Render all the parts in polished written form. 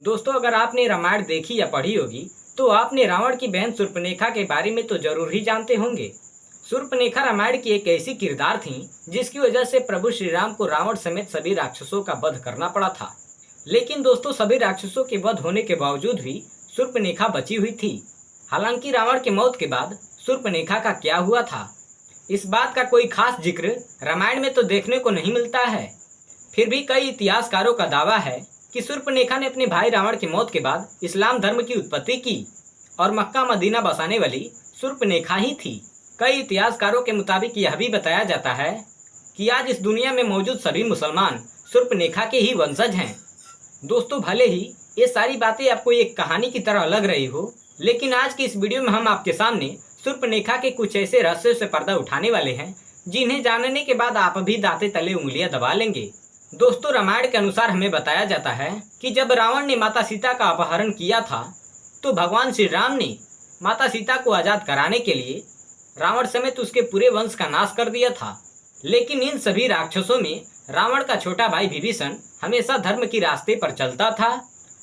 दोस्तों, अगर आपने रामायण देखी या पढ़ी होगी तो आपने रावण की बहन शूर्पणखा के बारे में तो जरूर ही जानते होंगे। शूर्पणखा रामायण की एक ऐसी किरदार थी जिसकी वजह से प्रभु श्री राम को रावण समेत सभी राक्षसों का वध करना पड़ा था। लेकिन दोस्तों, सभी राक्षसों के वध होने के बावजूद भी शूर्पणखा बची हुई थी। हालांकि रावण की मौत के बाद शूर्पणखा का क्या हुआ था, इस बात का कोई खास जिक्र रामायण में तो देखने को नहीं मिलता है। फिर भी कई इतिहासकारों का दावा है कि शूर्पणखा ने अपने भाई रावण की मौत के बाद इस्लाम धर्म की उत्पत्ति की और मक्का मदीना बसाने वाली शूर्पणखा ही थी। कई इतिहासकारों के मुताबिक यह भी बताया जाता है कि आज इस दुनिया में मौजूद सभी मुसलमान शूर्पणखा के ही वंशज हैं। दोस्तों, भले ही ये सारी बातें आपको एक कहानी की तरह लग रही हो, लेकिन आज की इस वीडियो में हम आपके सामने शूर्पणखा के कुछ ऐसे रहस्यों से पर्दा उठाने वाले हैं जिन्हें जानने के बाद आप भी दांते तले उंगलियां दबा लेंगे। दोस्तों, रामायण के अनुसार हमें बताया जाता है कि जब रावण ने माता सीता का अपहरण किया था तो भगवान श्री राम ने माता सीता को आजाद कराने के लिए रावण समेत उसके पूरे वंश का नाश कर दिया था। लेकिन इन सभी राक्षसों में रावण का छोटा भाई विभीषण हमेशा धर्म की रास्ते पर चलता था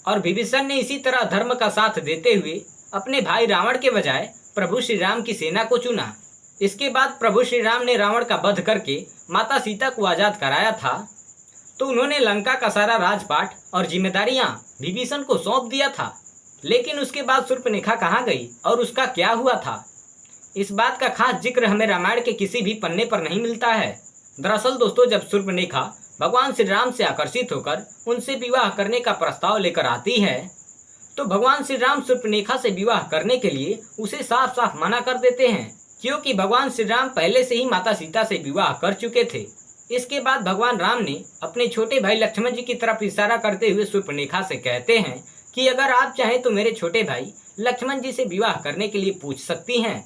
और विभीषण ने इसी तरह धर्म का साथ देते हुए अपने भाई रावण के बजाय प्रभु श्री राम की सेना को चुना। इसके बाद प्रभु श्री राम ने रावण का वध करके माता सीता को आजाद कराया था तो उन्होंने लंका का सारा राजपाट और जिम्मेदारियां विभीषण को सौंप दिया था। लेकिन उसके बाद शूर्पणखा कहाँ गई और उसका क्या हुआ था, इस बात का खास जिक्र हमें रामायण के किसी भी पन्ने पर नहीं मिलता है। दरअसल दोस्तों, जब शूर्पणखा भगवान श्री राम से आकर्षित होकर उनसे विवाह करने का प्रस्ताव लेकर आती है तो भगवान श्री राम शूर्पणखा से विवाह करने के लिए उसे साफ साफ मना कर देते हैं, क्योंकि भगवान श्री राम पहले से ही माता सीता से विवाह कर चुके थे। इसके बाद भगवान राम ने अपने छोटे भाई लक्ष्मण जी की तरफ इशारा करते हुए शूर्पणखा से कहते हैं कि अगर आप चाहें तो मेरे छोटे भाई लक्ष्मण जी से विवाह करने के लिए पूछ सकती हैं।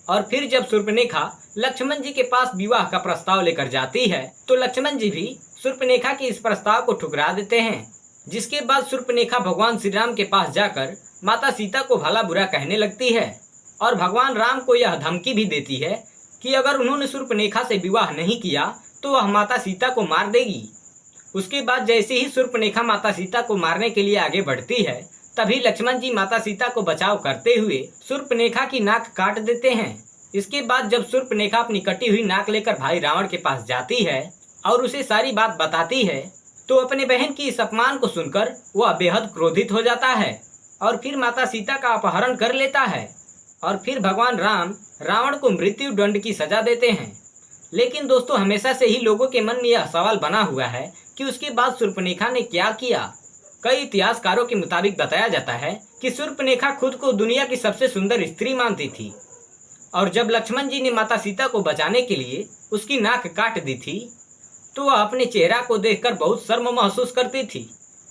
और फिर जब शूर्पणखा लक्ष्मण जी के पास विवाह का प्रस्ताव लेकर जाती है तो लक्ष्मण जी भी शूर्पणखा के इस प्रस्ताव को ठुकरा देते हैं। जिसके बाद शूर्पणखा भगवान श्री राम के पास जाकर माता सीता को भला बुरा कहने लगती है और भगवान राम को यह धमकी भी देती है कि अगर उन्होंने शूर्पणखा से विवाह नहीं किया तो वह माता सीता को मार देगी। उसके बाद जैसे ही शूर्पणखा माता सीता को मारने के लिए आगे बढ़ती है तभी लक्ष्मण जी माता सीता को बचाव करते हुए शूर्पणखा की नाक काट देते हैं। इसके बाद जब शूर्पणखा अपनी कटी हुई नाक लेकर भाई रावण के पास जाती है और उसे सारी बात बताती है तो अपने बहन की इस अपमान को सुनकर वह बेहद क्रोधित हो जाता है और फिर माता सीता का अपहरण कर लेता है और फिर भगवान राम रावण को मृत्यु दंड की सजा देते हैं। लेकिन दोस्तों, हमेशा से ही लोगों के मन में यह सवाल बना हुआ है कि उसके बाद शूर्पणखा ने क्या किया। कई इतिहासकारों के मुताबिक बताया जाता है कि शूर्पणखा खुद को दुनिया की सबसे सुंदर स्त्री मानती थी और जब लक्ष्मण जी ने माता सीता को बचाने के लिए उसकी नाक काट दी थी तो वह अपने चेहरा को देखकर बहुत शर्म महसूस करती थी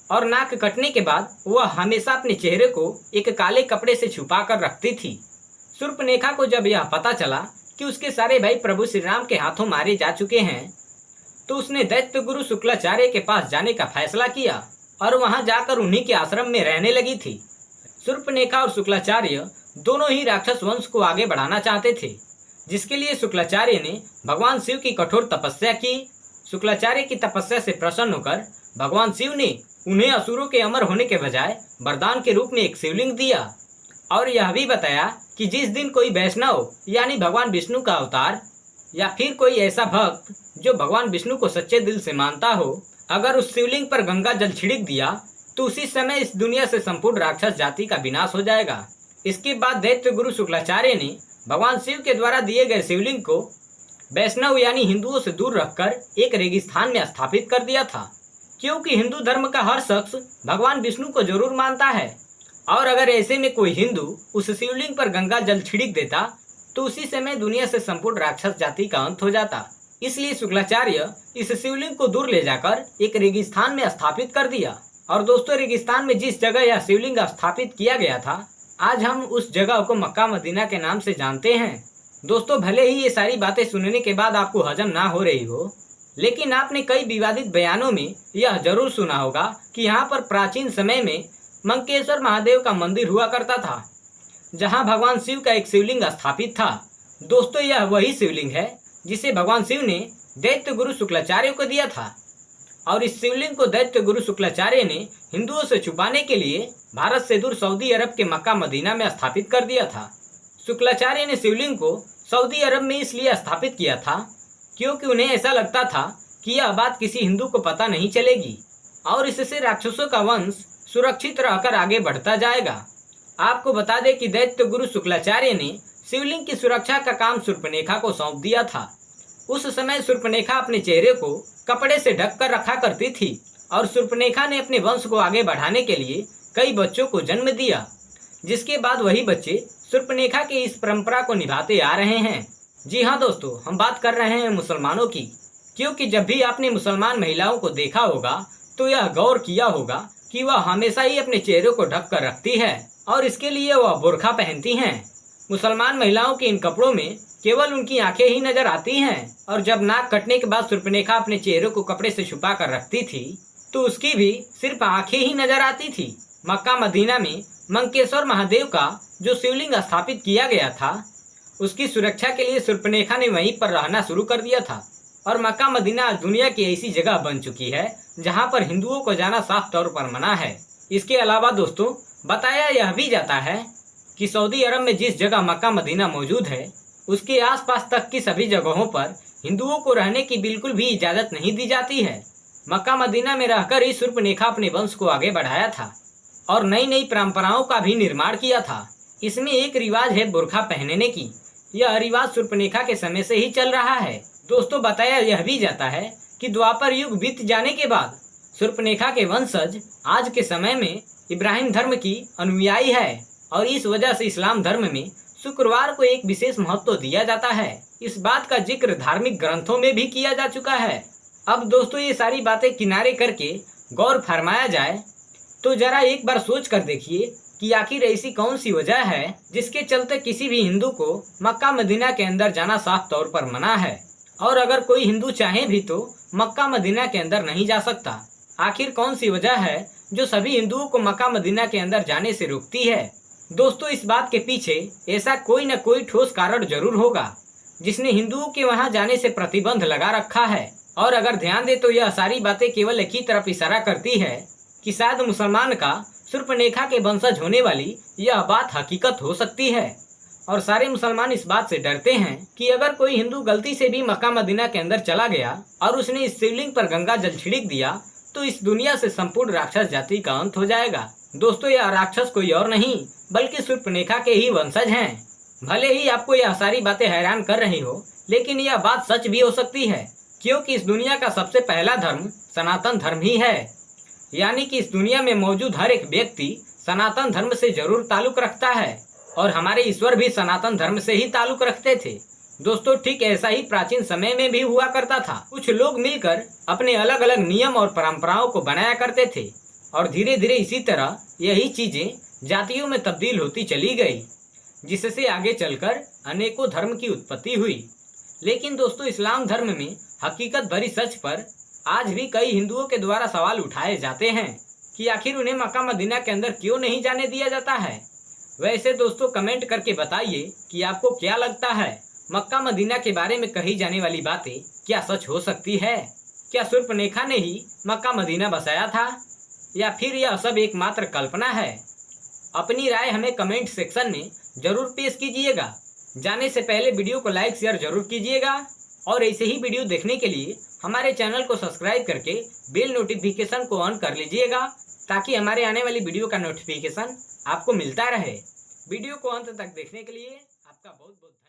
और नाक कटने के बाद वह हमेशा अपने चेहरे को एक काले कपड़े से छुपा कर रखती थी। शूर्पणखा को जब यह पता चला कि उसके सारे भाई प्रभु श्री राम के हाथों मारे जा चुके हैं तो उसने दैत्य गुरु शुक्लाचार्य के पास जाने का फैसला किया और वहां जाकर उन्हीं के आश्रम में रहने लगी थी। शूर्पणखा और शुक्लाचार्य दोनों ही राक्षस वंश को आगे बढ़ाना चाहते थे, जिसके लिए शुक्लाचार्य ने भगवान शिव की कठोर तपस्या की। शुक्लाचार्य की तपस्या से प्रसन्न होकर भगवान शिव ने उन्हें असुरों के अमर होने के बजाय वरदान के रूप में एक शिवलिंग दिया और यह भी बताया कि जिस दिन कोई वैष्णव यानी भगवान विष्णु का अवतार या फिर कोई ऐसा भक्त जो भगवान विष्णु को सच्चे दिल से मानता हो, अगर उस शिवलिंग पर गंगा जल छिड़क दिया तो उसी समय इस दुनिया से संपूर्ण राक्षस जाति का विनाश हो जाएगा। इसके बाद दैत्य गुरु शुक्लाचार्य ने भगवान शिव के द्वारा दिए गए शिवलिंग को वैष्णव यानी हिंदुओं से दूर रखकर एक रेगिस्तान में स्थापित कर दिया था, क्योंकि हिंदू धर्म का हर शख्स भगवान विष्णु को जरूर मानता है और अगर ऐसे में कोई हिंदू उस शिवलिंग पर गंगा जल छिड़क देता तो उसी समय दुनिया से संपूर्ण राक्षस जाति का अंत हो जाता। इसलिए शुक्लाचार्य इस शिवलिंग को दूर ले जाकर एक रेगिस्तान में स्थापित कर दिया। और दोस्तों, रेगिस्तान में जिस जगह यह शिवलिंग स्थापित किया गया था आज हम उस जगह को मक्का मदीना के नाम से जानते हैं। दोस्तों, भले ही ये सारी बातें सुनने के बाद आपको हजम ना हो रही हो, लेकिन आपने कई विवादित बयानों में यह जरूर सुना होगा कि यहाँ पर प्राचीन समय में मंकेश्वर महादेव का मंदिर हुआ करता था जहां भगवान शिव का एक शिवलिंग स्थापित था। दोस्तों, यह वही शिवलिंग है जिसे भगवान शिव ने दैत्य गुरु शुक्लाचार्य को दिया था। और इस शिवलिंग को दैत्य गुरु शुक्लाचार्य ने हिंदुओं से छुपाने के लिए भारत से दूर सऊदी अरब के मक्का मदीना में स्थापित कर दिया था। शुक्लाचार्य ने शिवलिंग को सऊदी अरब में इसलिए स्थापित किया था क्योंकि उन्हें ऐसा लगता था कि यह बात किसी हिंदू को पता नहीं चलेगी और इससे राक्षसों का वंश सुरक्षित रहकर आगे बढ़ता जाएगा। आपको बता दें कि दैत्य गुरु शुक्लाचार्य ने शिवलिंग की सुरक्षा का काम शूर्पणखा को सौंप दिया था। उस समय शूर्पणखा अपने चेहरे को कपड़े से ढककर रखा करती थी और शूर्पणखा ने अपने वंश को आगे बढ़ाने के लिए कई बच्चों को जन्म दिया, जिसके बाद वही बच्चे शूर्पणखा की इस परंपरा को निभाते आ रहे हैं। जी हाँ दोस्तों, हम बात कर रहे हैं मुसलमानों की, क्योंकि जब भी आपने मुसलमान महिलाओं को देखा होगा तो यह गौर किया होगा कि वह हमेशा ही अपने चेहरे को ढक कर रखती है और इसके लिए वह बुर्का पहनती हैं। मुसलमान महिलाओं के इन कपड़ों में केवल उनकी आंखें ही नजर आती हैं और जब नाक कटने के बाद शूर्पणखा अपने चेहरे को कपड़े से छुपा कर रखती थी तो उसकी भी सिर्फ आंखें ही नजर आती थी। मक्का मदीना में मंकेश्वर महादेव का जो शिवलिंग स्थापित किया गया था उसकी सुरक्षा के लिए शूर्पणखा ने वहीं पर रहना शुरू कर दिया था और मक्का मदीना आज दुनिया की ऐसी जगह बन चुकी है जहां पर हिंदुओं को जाना साफ तौर पर मना है। इसके अलावा दोस्तों, बताया यह भी जाता है कि सऊदी अरब में जिस जगह मक्का मदीना मौजूद है उसके आसपास तक की सभी जगहों पर हिंदुओं को रहने की बिल्कुल भी इजाजत नहीं दी जाती है। मक्का मदीना में रहकर ही शूर्पणखा अपने वंश को आगे बढ़ाया था और नई नई परंपराओं का भी निर्माण किया था। इसमें एक रिवाज है बुर्का पहनने की। यह रिवाज शूर्पणखा के समय से ही चल रहा है। दोस्तों, बताया यह भी जाता है कि द्वापर युग बीत जाने के बाद शूर्पणखा के वंशज आज के समय में इब्राहिम धर्म की अनुयायी है और इस वजह से इस्लाम धर्म में शुक्रवार को एक विशेष महत्व दिया जाता है। इस बात का जिक्र धार्मिक ग्रंथों में भी किया जा चुका है। अब दोस्तों, ये सारी बातें किनारे करके गौर फरमाया जाए तो जरा एक बार सोच कर देखिए कि आखिर ऐसी कौन सी वजह है जिसके चलते किसी भी हिंदू को मक्का मदीना के अंदर जाना साफ तौर पर मना है और अगर कोई हिंदू चाहे भी तो मक्का मदीना के अंदर नहीं जा सकता। आखिर कौन सी वजह है जो सभी हिंदुओं को मक्का मदीना के अंदर जाने से रोकती है? दोस्तों, इस बात के पीछे ऐसा कोई न कोई ठोस कारण जरूर होगा जिसने हिंदुओं के वहां जाने से प्रतिबंध लगा रखा है। और अगर ध्यान दे तो यह सारी बातें केवल एक ही तरफ इशारा करती है कि शायद मुसलमान का शूर्पणखा के वंशज होने वाली यह बात हकीकत हो सकती है। और सारे मुसलमान इस बात से डरते हैं कि अगर कोई हिंदू गलती से भी मक्का मदीना के अंदर चला गया और उसने इस शिवलिंग पर गंगा जल छिड़क दिया तो इस दुनिया से संपूर्ण राक्षस जाति का अंत हो जाएगा। दोस्तों, यह राक्षस कोई और नहीं बल्कि शूर्पणखा के ही वंशज हैं। भले ही आपको यह सारी बातें हैरान कर रही हो, लेकिन यह बात सच भी हो सकती है, क्योंकि इस दुनिया का सबसे पहला धर्म सनातन धर्म ही है। यानी कि इस दुनिया में मौजूद हर एक व्यक्ति सनातन धर्म से जरूर ताल्लुक रखता है और हमारे ईश्वर भी सनातन धर्म से ही ताल्लुक रखते थे। दोस्तों, ठीक ऐसा ही प्राचीन समय में भी हुआ करता था। कुछ लोग मिलकर अपने अलग अलग नियम और परंपराओं को बनाया करते थे और धीरे धीरे इसी तरह यही चीजें जातियों में तब्दील होती चली गई, जिससे आगे चलकर अनेकों धर्म की उत्पत्ति हुई। लेकिन दोस्तों, इस्लाम धर्म में हकीकत भरी सच पर आज भी कई हिंदुओं के द्वारा सवाल उठाए जाते हैं कि आखिर उन्हें मक्का मदीना के अंदर क्यों नहीं जाने दिया जाता है। वैसे दोस्तों, कमेंट करके बताइए कि आपको क्या लगता है, मक्का मदीना के बारे में कही जाने वाली बातें क्या सच हो सकती है? क्या शूर्पणखा ने ही मक्का मदीना बसाया था या फिर यह सब एकमात्र कल्पना है? अपनी राय हमें कमेंट सेक्शन में जरूर पेश कीजिएगा। जाने से पहले वीडियो को लाइक शेयर जरूर कीजिएगा और ऐसे ही वीडियो देखने के लिए हमारे चैनल को सब्सक्राइब करके बेल नोटिफिकेशन को ऑन कर लीजिएगा ताकि हमारे आने वाली वीडियो का नोटिफिकेशन आपको मिलता रहे। वीडियो को अंत तक देखने के लिए आपका बहुत बहुत धन्यवाद।